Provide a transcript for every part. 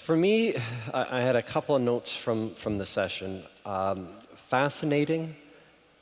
For me, I had a couple of notes from the session. Fascinating,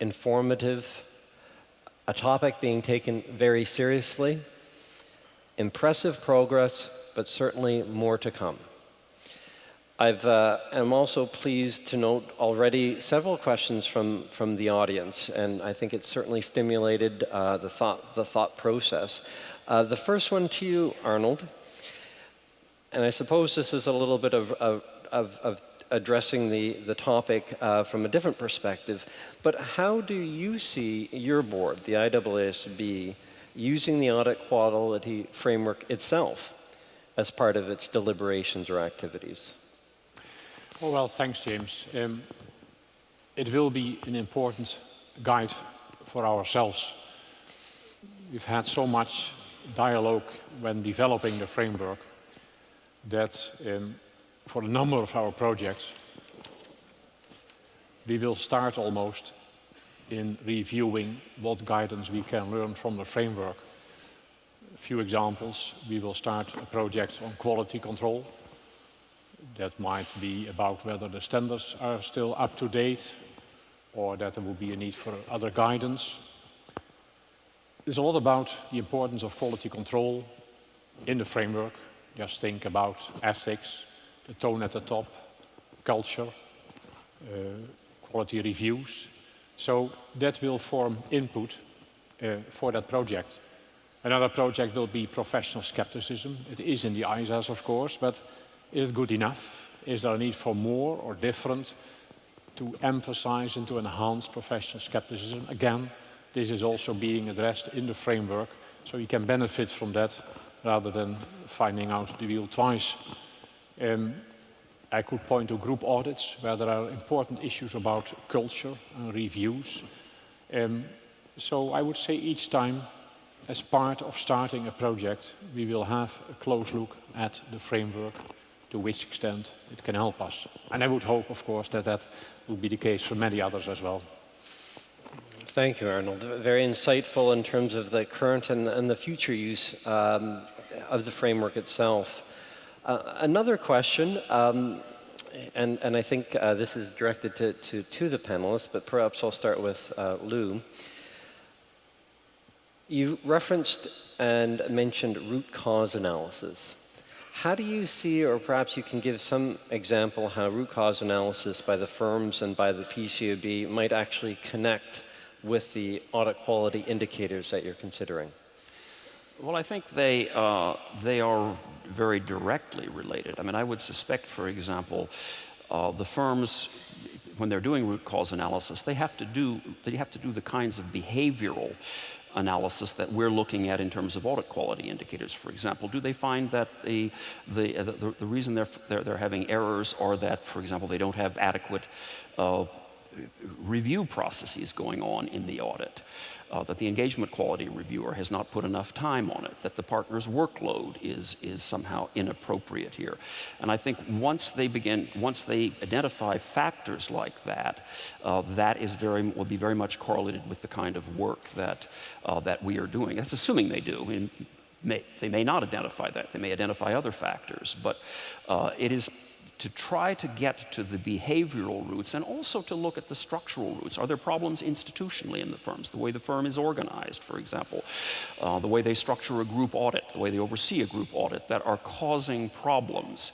informative, a topic being taken very seriously, impressive progress, but certainly more to come. I'm also pleased to note already several questions from the audience, and I think it certainly stimulated the thought process. The first one to you, Arnold, and I suppose this is a little bit of addressing the topic from a different perspective, but how do you see your board, the IAASB, using the audit quality framework itself as part of its deliberations or activities? Oh, well, thanks, James. It will be an important guide for ourselves. We've had so much dialogue when developing the framework that for a number of our projects, we will start almost in reviewing what guidance we can learn from the framework. A few examples: we will start a project on quality control. That might be about whether the standards are still up to date or that there will be a need for other guidance. It's a lot about the importance of quality control in the framework. Just think about ethics, the tone at the top, culture, quality reviews. So that will form input for that project. Another project will be professional skepticism. It is in the ISAs, of course, but is it good enough? Is there a need for more or different to emphasize and to enhance professional skepticism? Again, this is also being addressed in the framework, so you can benefit from that rather than finding out the wheel twice. I could point to group audits where there are important issues about culture and reviews. So I would say each time, as part of starting a project, we will have a close look at the framework, to which extent it can help us. And I would hope, of course, that that will be the case for many others as well. Thank you, Arnold. Very insightful in terms of the current and the future use of the framework itself. Another question, and I think this is directed to the panelists, but perhaps I'll start with Lou. You referenced and mentioned root cause analysis. How do you see, or perhaps you can give some example, how root cause analysis by the firms and by the PCAOB might actually connect with the audit quality indicators that you're considering? Well, I think they are very directly related. I mean, I would suspect, for example, the firms, when they're doing root cause analysis, they have to do the kinds of behavioral analysis that we're looking at in terms of audit quality indicators. For example, do they find that the reason they're having errors are that, for example, they don't have adequate review processes going on in the audit, that the engagement quality reviewer has not put enough time on it, that the partner's workload is somehow inappropriate here. And I think once they identify factors like that, that will be very much correlated with the kind of work that we are doing. That's assuming they do. And they may not identify that. They may identify other factors, but it is to try to get to the behavioral roots and also to look at the structural roots. Are there problems institutionally in the firms? The way the firm is organized, for example, the way they structure a group audit, the way they oversee a group audit that are causing problems.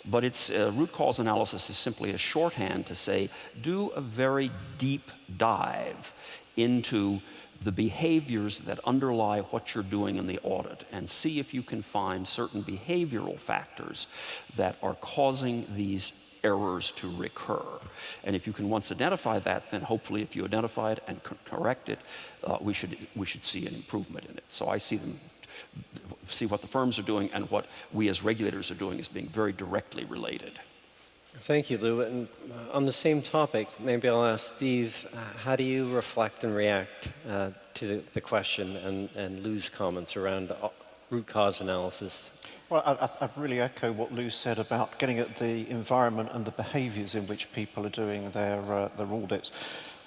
But root cause analysis is simply a shorthand to say, do a very deep dive into the behaviors that underlie what you're doing in the audit and see if you can find certain behavioral factors that are causing these errors to recur. And if you can once identify that, then hopefully if you identify it and correct it, we should see an improvement in it. So I see what the firms are doing and what we as regulators are doing as being very directly related. Thank you, Lou. And on the same topic, maybe I'll ask Steve, how do you reflect and react to the question and Lou's comments around root cause analysis? Well, I really echo what Lou said about getting at the environment and the behaviours in which people are doing their audits.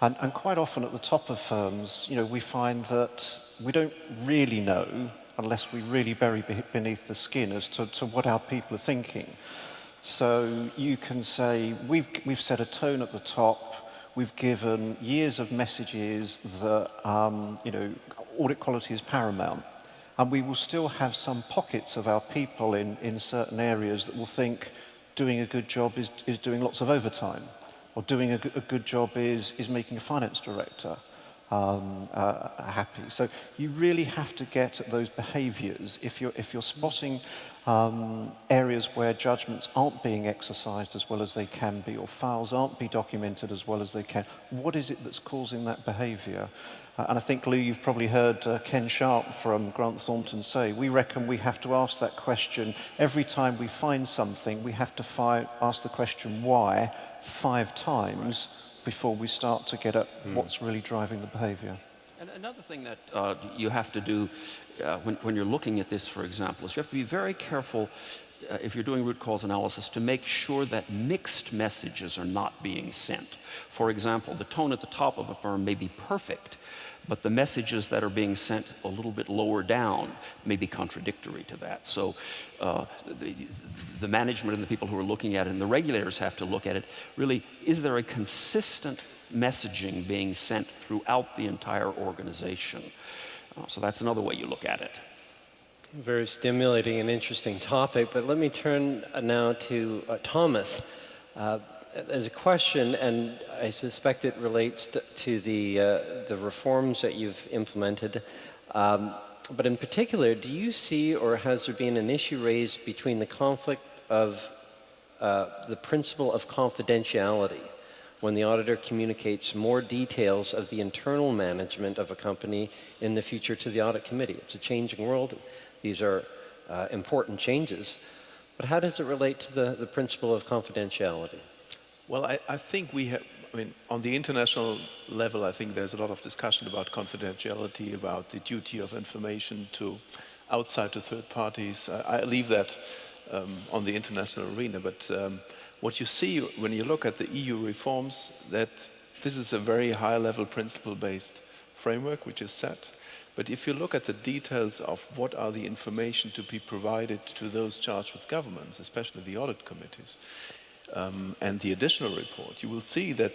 And quite often at the top of firms, we find that we don't really know, unless we really bury beneath the skin, as to what our people are thinking. So you can say, we've set a tone at the top, we've given years of messages that, audit quality is paramount. And we will still have some pockets of our people in certain areas that will think doing a good job is doing lots of overtime, or doing a good job is making a finance director happy. So you really have to get at those behaviours. If you're spotting areas where judgments aren't being exercised as well as they can be, or files aren't being documented as well as they can, what is it that's causing that behaviour? And I think, Lou, you've probably heard Ken Sharp from Grant Thornton say, we reckon we have to ask that question every time we find something. We have to ask the question why 5 times before we start to get at what's really driving the behaviour. And another thing that you have to do when you're looking at this, for example, is you have to be very careful if you're doing root cause analysis to make sure that mixed messages are not being sent. For example, the tone at the top of a firm may be perfect, but the messages that are being sent a little bit lower down may be contradictory to that. So the management and the people who are looking at it and the regulators have to look at it, really, is there a consistent messaging being sent throughout the entire organization? So that's another way you look at it. Very stimulating and interesting topic, but let me turn now to Thomas. As a question, and I suspect it relates to the reforms that you've implemented, but in particular, do you see, or has there been an issue raised between the conflict of the principle of confidentiality when the auditor communicates more details of the internal management of a company in the future to the audit committee? It's a changing world. These are important changes, but how does it relate to the principle of confidentiality? Well, I think on the international level, I think there's a lot of discussion about confidentiality, about the duty of information to outside to third parties. I leave that on the international arena, but what you see when you look at the EU reforms, that this is a very high-level principle-based framework which is set. But if you look at the details of what are the information to be provided to those charged with governance, especially the audit committees, and the additional report, you will see that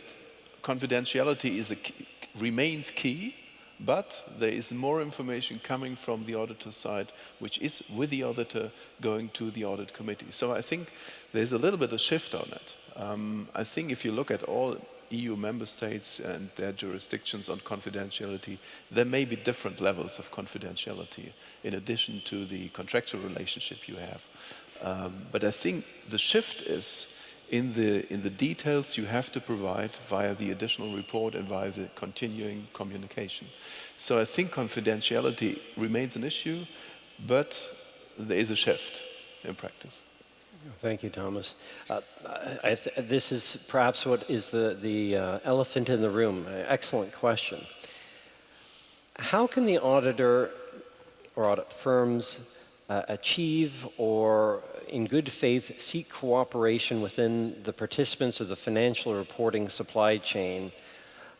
confidentiality remains key, but there is more information coming from the auditor side, which is with the auditor going to the audit committee. So I think there's a little bit of shift on it. I think if you look at all EU member states and their jurisdictions on confidentiality, there may be different levels of confidentiality in addition to the contractual relationship you have. But I think the shift is in the details you have to provide via the additional report and via the continuing communication. So I think confidentiality remains an issue, but there is a shift in practice. Thank you, Thomas. This is perhaps what is the elephant in the room. Excellent question. How can the auditor or audit firms achieve or in good faith seek cooperation within the participants of the financial reporting supply chain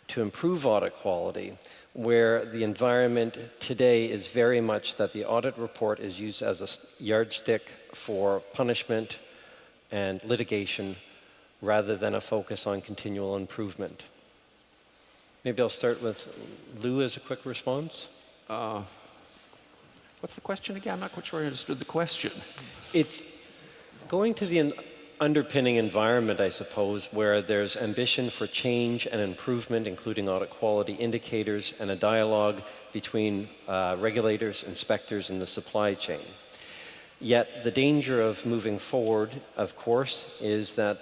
to improve audit quality, where the environment today is very much that the audit report is used as a yardstick for punishment and litigation rather than a focus on continual improvement? Maybe I'll start with Lou as a quick response. What's the question again? I'm not quite sure I understood the question. It's going to the underpinning environment, I suppose, where there's ambition for change and improvement, including audit quality indicators and a dialogue between regulators, inspectors, and the supply chain. Yet the danger of moving forward, of course, is that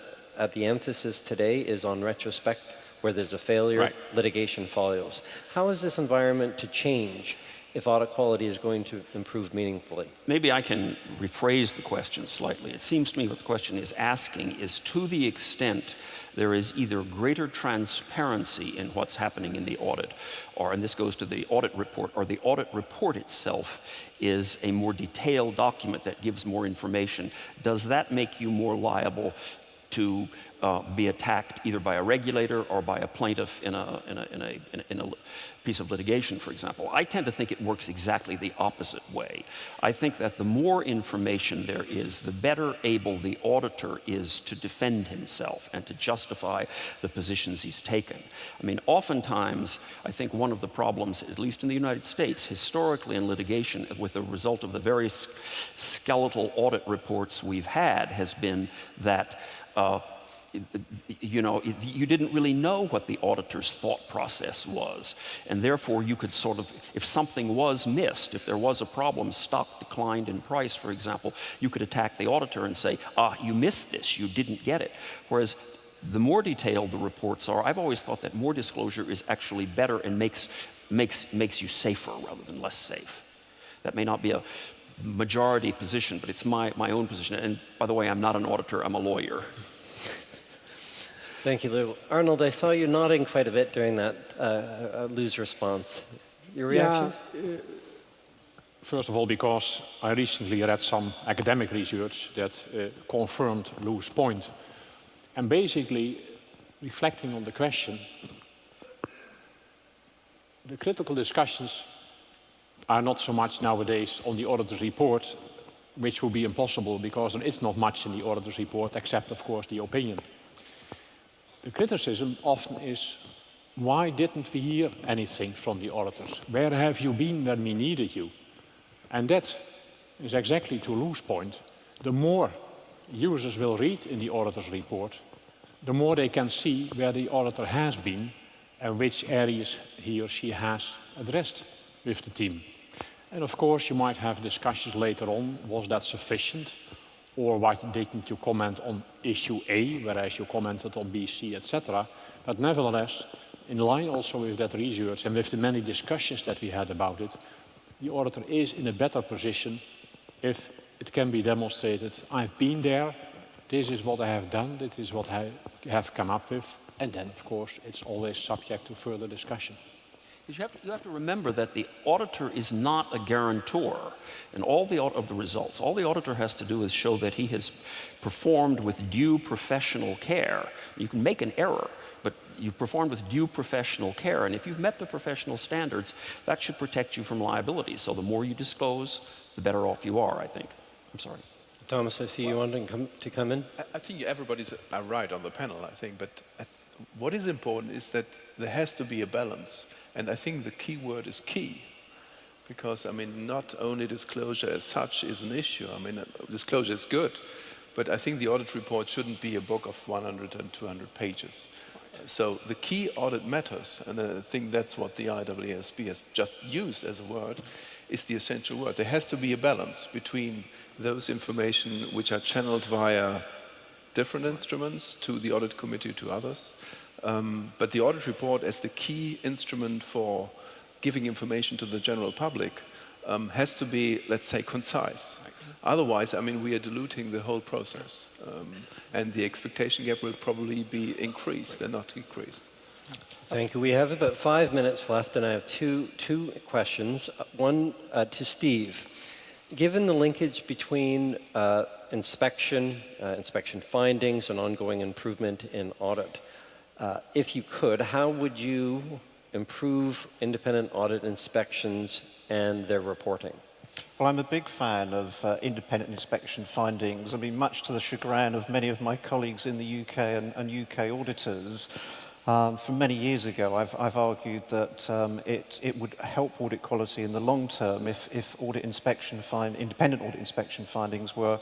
the emphasis today is on retrospect, where there's a failure, right. Litigation follows. How is this environment to change if audit quality is going to improve meaningfully? Maybe I can rephrase the question slightly. It seems to me what the question is asking is, to the extent there is either greater transparency in what's happening in the audit, or, and this goes to the audit report, or the audit report itself is a more detailed document that gives more information, does that make you more liable to be attacked either by a regulator or by a plaintiff in a piece of litigation, for example. I tend to think it works exactly the opposite way. I think that the more information there is, the better able the auditor is to defend himself and to justify the positions he's taken. I mean, oftentimes, I think one of the problems, at least in the United States, historically in litigation, with the result of the various skeletal audit reports we've had, has been that you didn't really know what the auditor's thought process was. And therefore, you could sort of, if something was missed, if there was a problem, stock declined in price, for example, you could attack the auditor and say, you missed this, you didn't get it. Whereas the more detailed the reports are, I've always thought that more disclosure is actually better and makes you safer rather than less safe. That may not be a majority position, but it's my own position. And by the way, I'm not an auditor, I'm a lawyer. Thank you, Lou. Arnold, I saw you nodding quite a bit during that Lou's response. Your reactions? Yeah, first of all, because I recently read some academic research that confirmed Lou's point. And basically, reflecting on the question, the critical discussions are not so much nowadays on the auditor's report, which will be impossible because there is not much in the auditor's report except, of course, the opinion. The criticism often is, why didn't we hear anything from the auditors? Where have you been when we needed you? And that is exactly to Lou's point. The more users will read in the auditor's report, the more they can see where the auditor has been and which areas he or she has addressed with the team. And of course, you might have discussions later on, was that sufficient? Or why didn't you comment on issue A, whereas you commented on B, C, etc. But nevertheless, in line also with that research and with the many discussions that we had about it, the auditor is in a better position if it can be demonstrated, I've been there, this is what I have done, this is what I have come up with, and then, of course, it's always subject to further discussion. You have to remember that the auditor is not a guarantor in all of the results. All the auditor has to do is show that he has performed with due professional care. You can make an error, but you've performed with due professional care. And if you've met the professional standards, that should protect you from liability. So the more you disclose, the better off you are, I think. I'm sorry. Thomas, I see you wanting to come in. I think everybody's right on the panel, I think, but what is important is that there has to be a balance. And I think the key word is key. Because, I mean, not only disclosure as such is an issue. I mean, disclosure is good. But I think the audit report shouldn't be a book of 100 and 200 pages. So the key audit matters, and I think that's what the IASB has just used as a word, is the essential word. There has to be a balance between those information which are channeled via different instruments to the audit committee, to others. But the audit report as the key instrument for giving information to the general public has to be, let's say, concise. Otherwise, I mean, we are diluting the whole process. And the expectation gap will probably be increased and not decreased. Thank you. We have about 5 minutes left, and I have two questions. One to Steve. Given the linkage between inspection findings and ongoing improvement in audit, if you could, how would you improve independent audit inspections and their reporting? Well, I'm a big fan of independent inspection findings. I mean, much to the chagrin of many of my colleagues in the UK and UK auditors, from many years ago, I've argued that it would help audit quality in the long term if independent audit inspection findings were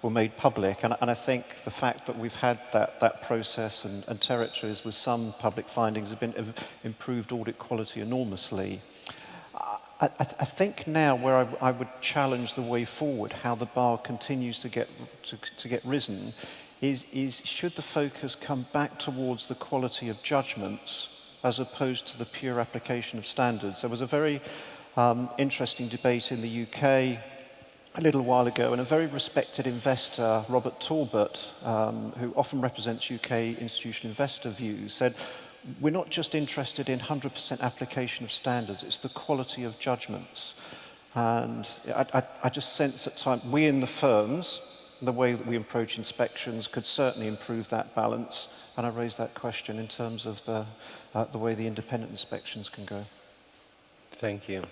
made public. And I think the fact that we've had that process and territories with some public findings have improved audit quality enormously. I think now where I would challenge the way forward, how the bar continues to get risen, is should the focus come back towards the quality of judgments as opposed to the pure application of standards. There was a very interesting debate in the UK a little while ago, and a very respected investor, Robert Talbot, who often represents UK institutional investor views, said, we're not just interested in 100% application of standards, it's the quality of judgments. And I just sense at times, we in the firms, the way that we approach inspections could certainly improve that balance. And I raised that question in terms of the way the independent inspections can go. Thank you.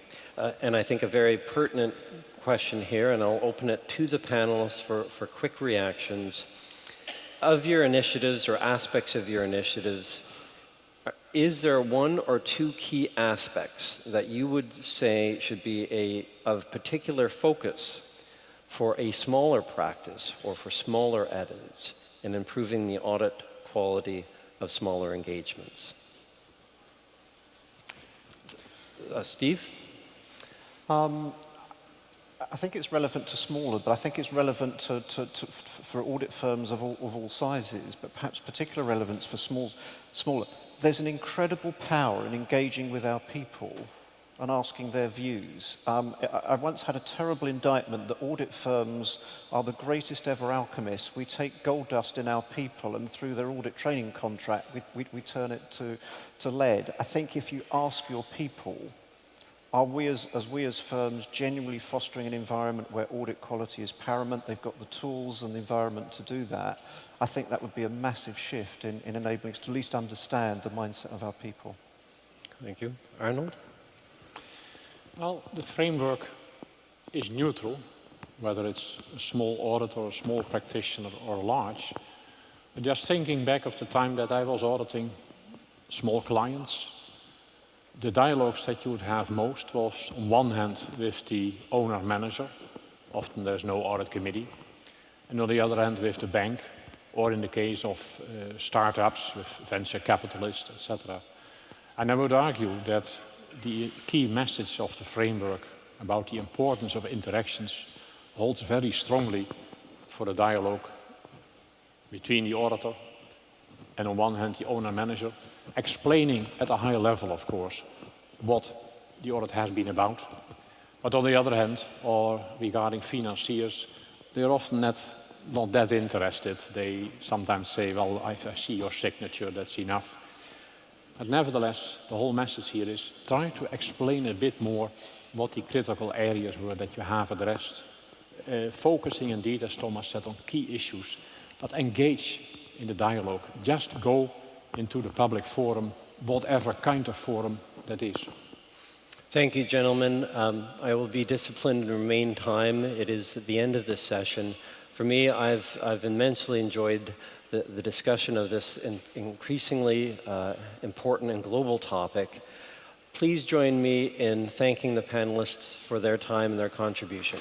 And I think a very pertinent question here, and I'll open it to the panelists for quick reactions. Of your initiatives or aspects of your initiatives, is there one or two key aspects that you would say should be of particular focus for a smaller practice or for smaller edits in improving the audit quality of smaller engagements? Steve? I think it's relevant to smaller, but I think it's relevant for audit firms of all sizes, but perhaps particular relevance for smaller. There's an incredible power in engaging with our people and asking their views. I once had a terrible indictment that audit firms are the greatest ever alchemists. We take gold dust in our people, and through their audit training contract, we turn it to lead. I think if you ask your people, are we as firms genuinely fostering an environment where audit quality is paramount? They've got the tools and the environment to do that. I think that would be a massive shift in enabling us to at least understand the mindset of our people. Thank you. Arnold? Well, the framework is neutral, whether it's a small audit or a small practitioner or a large. But just thinking back of the time that I was auditing small clients, the dialogues that you would have most was on one hand with the owner-manager, often there's no audit committee, and on the other hand with the bank, or in the case of startups with venture capitalists, etc. And I would argue that the key message of the framework about the importance of interactions holds very strongly for the dialogue between the auditor and on one hand the owner-manager, explaining at a high level, of course, what the audit has been about. But on the other hand, or regarding financiers, they're often not that interested. They sometimes say, well, I see your signature, that's enough. But nevertheless, the whole message here is try to explain a bit more what the critical areas were that you have addressed. Focusing indeed, as Thomas said, on key issues, but engage in the dialogue. Just go into the public forum, whatever kind of forum that is. Thank you, gentlemen. I will be disciplined and remain time. It is at the end of this session. For me, I've immensely enjoyed the discussion of this increasingly important and global topic. Please join me in thanking the panelists for their time and their contribution.